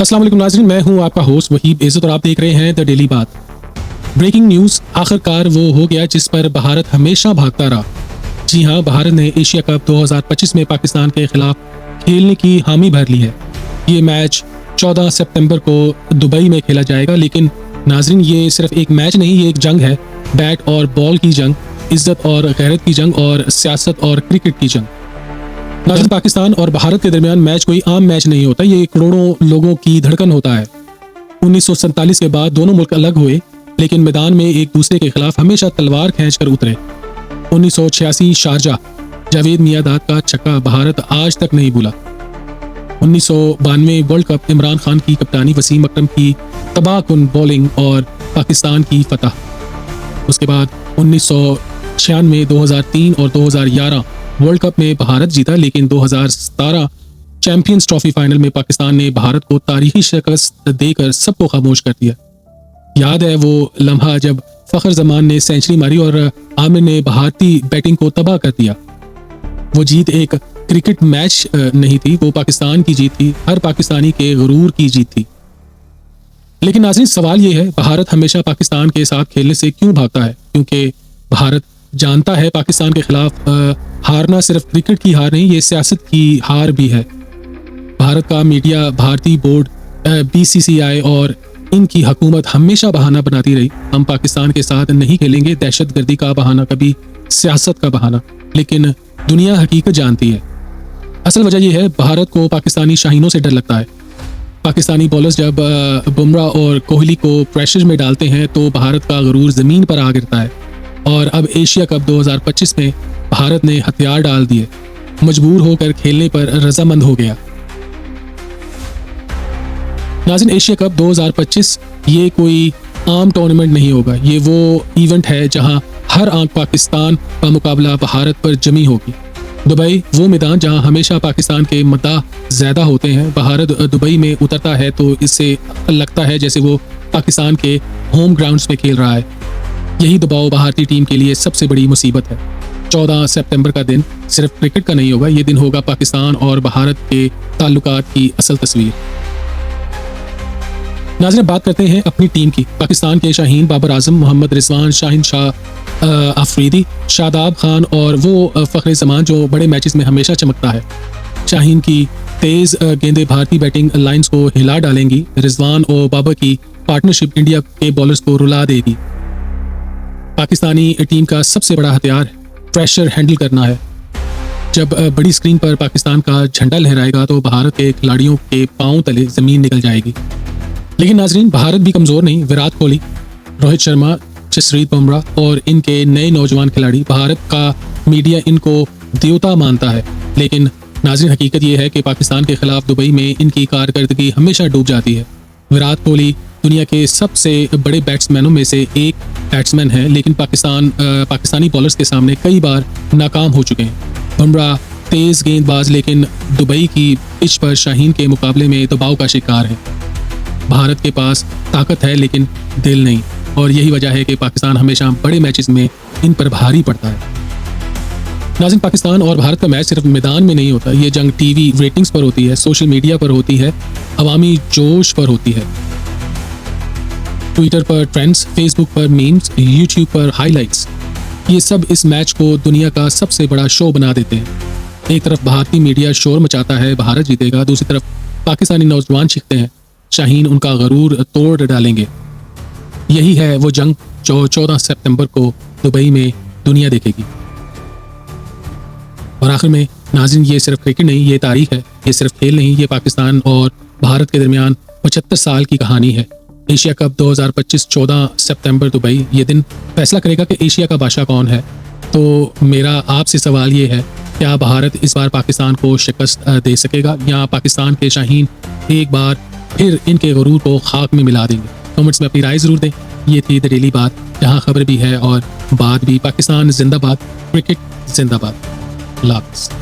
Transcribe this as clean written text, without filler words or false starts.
अस्सलाम वालेकुम नाज़रीन, मैं हूं आपका होस्ट वहीब इज़्ज़त और आप देख रहे हैं द डेली बात। ब्रेकिंग न्यूज़, आखिरकार वो हो गया जिस पर भारत हमेशा भागता रहा। जी हां, भारत ने एशिया कप 2025 में पाकिस्तान के खिलाफ खेलने की हामी भर ली है। ये मैच 14 सितंबर को दुबई में खेला जाएगा, लेकिन नाज़रीन ये सिर्फ एक मैच नहीं, ये एक जंग है। बैट और बॉल की जंग, इज्जत और गैरत की जंग और सियासत और क्रिकेट की जंग। नाज़रीन, पाकिस्तान और भारत के दरमियान मैच कोई आम मैच नहीं होता, ये करोड़ों लोगों की धड़कन होता है। 1947 के बाद दोनों मुल्क अलग हुए, लेकिन मैदान में एक दूसरे के खिलाफ हमेशा तलवार खींचकर उतरे। 1986 शारजाह, जावेद मियांदाद का छक्का भारत आज तक नहीं भूला। 1992 वर्ल्ड कप, इमरान खान की कप्तानी, वसीम अकरम की तबाहकुन बॉलिंग और पाकिस्तान की फतह। उसके बाद 1996, 2003 और 2011 वर्ल्ड कप में भारत जीता, लेकिन 2017 चैंपियंस ट्रॉफी फाइनल में पाकिस्तान ने भारत को तारीखी शिकस्त देकर सबको खामोश कर दिया। याद है वो लम्हा जब फखर जमान ने सेंचुरी मारी और आमिर ने भारतीय बैटिंग को तबाह कर दिया। वो जीत एक क्रिकेट मैच नहीं थी, वो पाकिस्तान की जीत थी, हर पाकिस्तानी के गुरूर की जीत थी। लेकिन नाज़रीन, सवाल ये है, भारत हमेशा पाकिस्तान के साथ खेलने से क्यों भागता है? क्योंकि भारत जानता है पाकिस्तान के खिलाफ हारना सिर्फ क्रिकेट की हार नहीं, ये सियासत की हार भी है। भारत का मीडिया, भारतीय बोर्ड, BCCI और इनकी हुकूमत हमेशा बहाना बनाती रही, हम पाकिस्तान के साथ नहीं खेलेंगे, दहशतगर्दी का बहाना, कभी सियासत का बहाना। लेकिन दुनिया हकीकत जानती है। असल वजह यह है, भारत को पाकिस्तानी शाहीनों से डर लगता है। पाकिस्तानी बॉलर्स जब बुमराह और कोहली को प्रेशर में डालते हैं तो भारत का गुरूर ज़मीन पर आ गिरता है। और अब एशिया कप 2025 में भारत ने हथियार डाल दिए, मजबूर होकर खेलने पर रजामंद हो गया। नाज़रीन, एशिया कप 2025 ये कोई आम टूर्नामेंट नहीं होगा, ये वो इवेंट है जहां हर आंख पाकिस्तान का मुकाबला भारत पर जमी होगी। दुबई वो मैदान जहां हमेशा पाकिस्तान के मद्दाह ज़्यादा होते हैं। भारत दुबई में उतरता है तो इससे लगता है जैसे वो पाकिस्तान के होम ग्राउंड्स में खेल रहा है। यही दबाव भारतीय टीम के लिए सबसे बड़ी मुसीबत है। 14 सितंबर का दिन सिर्फ क्रिकेट का नहीं होगा, ये दिन होगा पाकिस्तान और भारत के ताल्लुकात की असल तस्वीर। नाज़रीन, बात करते हैं अपनी टीम की। पाकिस्तान के शाहीन बाबर आजम, मोहम्मद रिजवान, शाहीन शाह अफरीदी, शादाब खान और वो फखर जमान जो बड़े मैचेस में हमेशा चमकता है। शाहीन की तेज़ गेंदें भारतीय बैटिंग लाइन्स को हिला डालेंगी। रिजवान और बाबर की पार्टनरशिप इंडिया के बॉलर्स को रुला देगी। पाकिस्तानी टीम का सबसे बड़ा हथियार प्रेशर हैंडल करना है। जब बड़ी स्क्रीन पर पाकिस्तान का झंडा लहराएगा तो भारत के खिलाड़ियों के पांव तले जमीन निकल जाएगी। लेकिन नाजरीन, भारत भी कमज़ोर नहीं। विराट कोहली, रोहित शर्मा, जसप्रीत बुमराह और इनके नए नौजवान खिलाड़ी, भारत का मीडिया इनको देवता मानता है। लेकिन नाजरीन, हकीकत यह है कि पाकिस्तान के खिलाफ दुबई में इनकी कारकर्दगी हमेशा डूब जाती है। विराट कोहली दुनिया के सबसे बड़े बैट्समैनों में से एक बैट्समैन है, लेकिन पाकिस्तानी बॉलर्स के सामने कई बार नाकाम हो चुके हैं। बुमराह तेज़ गेंदबाज, लेकिन दुबई की पिच पर शाहीन के मुकाबले में दबाव का शिकार है। भारत के पास ताकत है लेकिन दिल नहीं, और यही वजह है कि पाकिस्तान हमेशा बड़े मैचेस में इन पर भारी पड़ता है। नाज़रीन, पाकिस्तान और भारत का मैच सिर्फ मैदान में नहीं होता, ये जंग टीवी रेटिंग्स पर होती है, सोशल मीडिया पर होती है, अवामी जोश पर होती है। ट्विटर पर ट्रेंड्स, फेसबुक पर मीम्स, यूट्यूब पर हाइलाइट्स, ये सब इस मैच को दुनिया का सबसे बड़ा शो बना देते हैं। एक तरफ भारतीय मीडिया शोर मचाता है, भारत जीतेगा, दूसरी तरफ पाकिस्तानी नौजवान सीखते हैं, शाहीन उनका गरूर तोड़ डालेंगे। यही है वो जंग जो 14 सितंबर को दुबई में दुनिया देखेगी। और आखिर में नाज़रीन, ये सिर्फ क्रिकेट नहीं, ये तारीख है, ये सिर्फ खेल नहीं, ये पाकिस्तान और भारत के दरमियान 75 साल की कहानी है। एशिया कप 2025 14 सितंबर दुबई, ये दिन फैसला करेगा कि एशिया का बादशाह कौन है। तो मेरा आपसे सवाल ये है, क्या भारत इस बार पाकिस्तान को शिकस्त दे सकेगा, या पाकिस्तान के शाहीन एक बार फिर इनके गुरूर को खाक में मिला देंगे? कमेंट्स में अपनी राय ज़रूर दें। ये थी द डेली बात, जहाँ खबर भी है और बात भी। पाकिस्तान जिंदाबाद, क्रिकेट जिंदाबाद। अल्लाह हाफ़िज़।